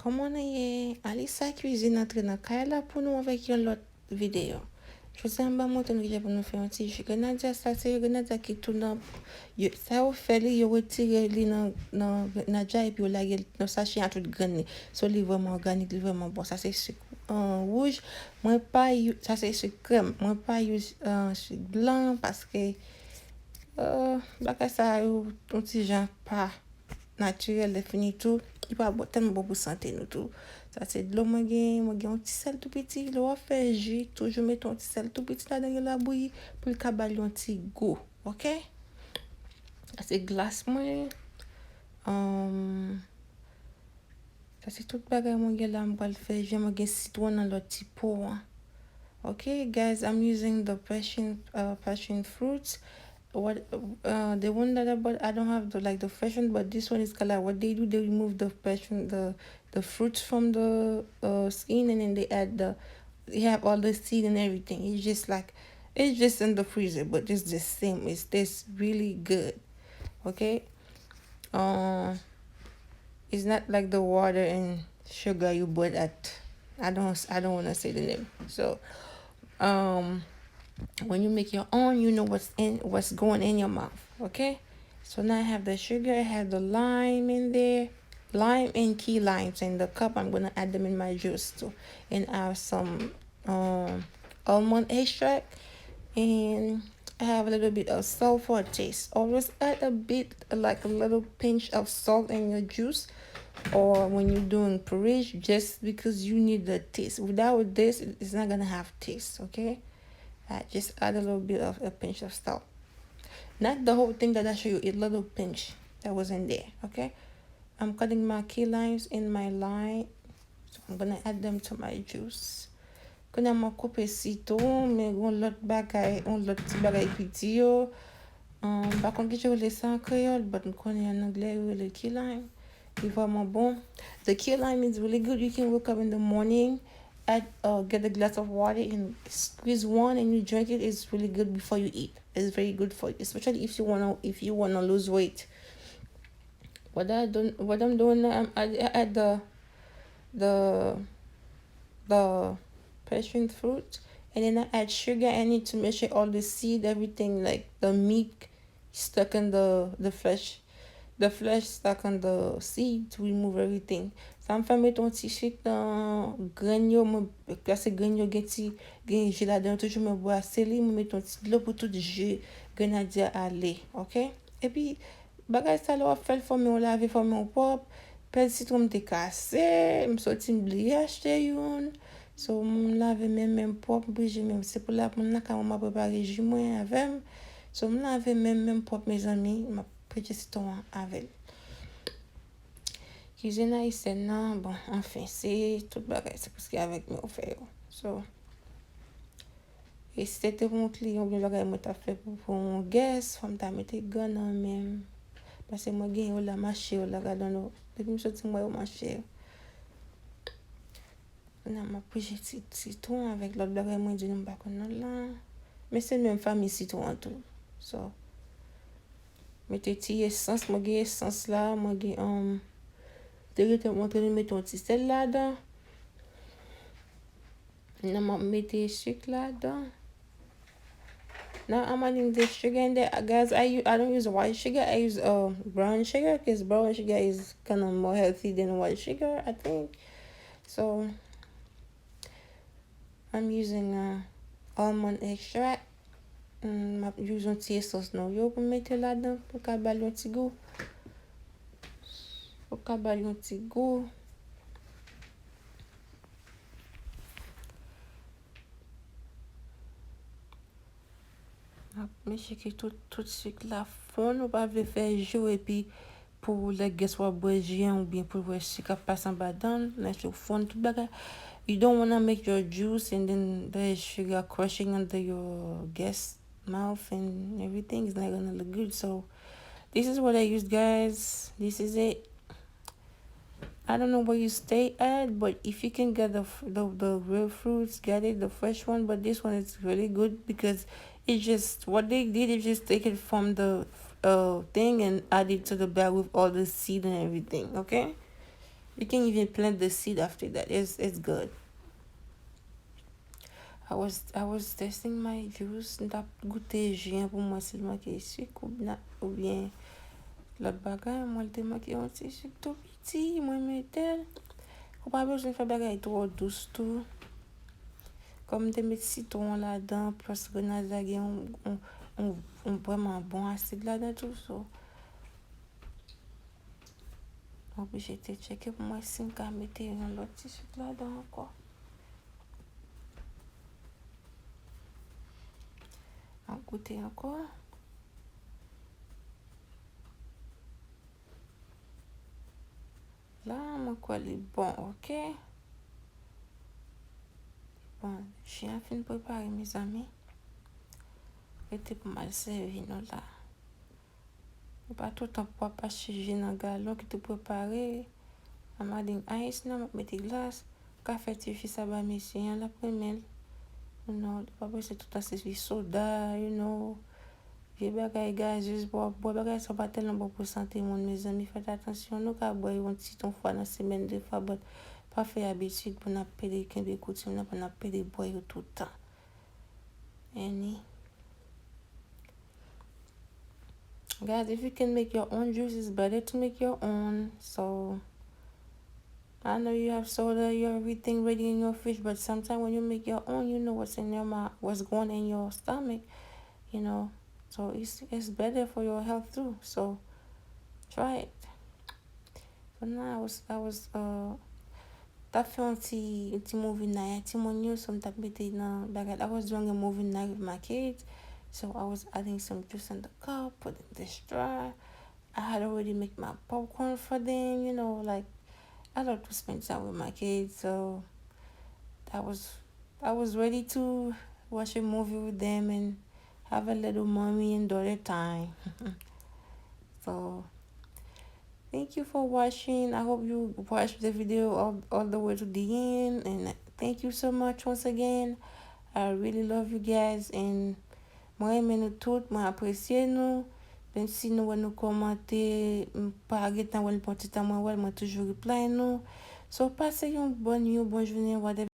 Comment est Alissa Cuisine entre dans Kaila pour nous avec une autre vidéo. Je vous ai montré une vidéo pour nous faire un petit jus. Grenadier, ça c'est grenadier qui tourne. Ça vous fait li retirer li dans Nadja et puis la dans sachet à tout grain. So li vraiment organique, li vraiment bon. Ça c'est sucre rouge. Moi pas ça c'est sucre crème. Moi pas use sucre blanc parce que ça un petit genre pas naturel défini tout. Il pas tellement bon pour santé nous tout. Ça c'est de l'eau moi un petit sel tout petit, l'eau fait jus, toujours mettre un petit sel tout petit là dans la bouillie pour le cabali un petit goût, OK? Ça c'est glace moi. Ça c'est tout bagay moi là moi le faire, j'ai moi citron dans le petit pot. Okay, guys, I'm using the passion fruits. What the one that I bought, I don't have the fresh one, but this one is color. What they do, they remove the fruits from the skin, and then they have all the seed and everything. It's just in the freezer, but it's the same. It tastes really good. Okay, it's not like the water and sugar you bought at. I don't want to say the name. So, when you make your own, you know what's going in your mouth. Okay, so now I have the sugar, I have the lime in there, lime and key limes in the cup. I'm gonna add them in my juice too, and I have some almond extract, and I have a little bit of salt for a taste. Always add a bit, like a little pinch of salt in your juice, or when you're doing porridge, just because you need the taste. Without this, it's not gonna have taste. Okay, just add a little bit of a pinch of salt. Not the whole thing that I show you, a little pinch that was in there. Okay, I'm cutting my key limes in my lime, so I'm gonna add them to my juice. Kwenye couper citron, mais l'autre petit bagay petit yo. Par contre, je voulais ça en créole, but je connais en anglais, le key lime. It's vraiment bon. The key lime is really good. You can wake up in the morning, get a glass of water and squeeze one, and you drink it. It's really good before you eat. It's very good for you, especially if you wanna lose weight. What I'm doing now, I add the passion fruit, and then I add sugar. I need to make sure all the seed, everything, like the meat stuck in the flesh. The flesh stuck on the seed to remove everything. Ça me fait mettre un petit chic dans granio, moi placer granio gen jus là-dedans, toujours me boire seli, me mettre un petit de l'eau pour tout jus grenadier aller, OK? Et puis bagay ça là fait for me on laver for me propre, pel citron me cassé, me sorti m'oublier acheter une. So me laver même propre, puis même c'est pour la mon ka m'a préparer jus moi avec. So me laver même propre mes amis, m'a pris citron avec. Cuisine haïtienne, non, bon, enfin, c'est tout bagay, c'est parce qu'il y a avec moi fait. So, et si c'était pour mon client, bien bagay, moi t'as fait pour un guest, femme t'a mis tes gants en même. Parce que moi, j'ai eu la marché, la gadon, depuis que je suis moi au marché. On a ma pris citron avec l'autre bagay, moi, je ne sais pas là. Mais c'est même famille citron tout. So, mettez tes essence, moi, j'ai essence là, moi, j'ai te montre mettre un petit sel là-dedans. Now I'm making sugar là-dedans. Now I'm adding the sugar in there. Guys, I don't use white sugar. I use brown sugar because brown sugar is kind of more healthy than white sugar, I think. So I'm using almond extract. I'm using tea sauce now. Yo pour mettre là-dedans pour qu'elle balle un petit goût. Pour qu'elle balle un petit goût. Mais je sais que tout sucre la fond, on pas le faire jouer et puis pour les gars soit boisien ou bien pour voir sucre passe en bas dans la fond tout bagay. You don't want to make your juice and then the sugar crushing under your guest mouth and everything is not gonna look good. So this is what I used, guys. This is it. I don't know where you stay at, but if you can get the real fruits, get it, the fresh one. But this one is really good because it's just what they did is just take it from the thing and add it to the bag with all the seed and everything. Okay. You can even plant the seed after that. It's good. I was testing my juice. M'tap goûté jus pour moi seulement que sucre ou bien l'autre bagage. Moi, le manqué un petit sucre tout petit. Moi, mettez. Ou pas besoin de faire bagage trop douce tout. Comme de mettre citron là-dedans, plus grenade, on vraiment bon acide là-dedans tout ça. Obligé de checker pour moi si je peux mettre un autre petit sucre là-dedans encore. On goûter encore. Là, mon quoi est bon, ok? Bon, j'ai fini de préparer mes amis. C'était pour mal servir nous là. Pas tout le temps pour pas changer dans le galon qui te préparé. I'm adding ice now, mettre glace. Café suffit ça va monsieur la première. You know, pas besoin tout à servir soda, you know. Vieux bagaille gazeuse boire bagaille ça pas tellement bon pour santé mon mes amis, faites attention nous ka boire un petit ton fois dans semaine deux fois but pas faire habitude pour n'a perdre qu'un coutume pour n'a perdre boire tout le temps. Any guys, if you can make your own juice, it's better to make your own. So I know you have soda, you have everything ready in your fridge, but sometimes when you make your own, you know what's in your mouth, what's going in your stomach, you know. So it's better for your health too. So try it. So now I was t'as fait un petit movie night, petit menu, so m't'a mis dans baguette. I was doing a movie night with my kids, so I was adding some juice in the cup, putting the straw. I had already made my popcorn for them, you know, like I love to spend time with my kids, so I was ready to watch a movie with them and have a little mommy and daughter time. So thank you for watching. I hope you watched the video all the way to the end, and thank you so much once again. I really love you guys, and moi aime nous toutes, moi apprécier nous. Même si nous commenter, pas arrêter dans le petit temps, moi toujours reply nous. So passez une bonne nuit, bonne journée, whatever.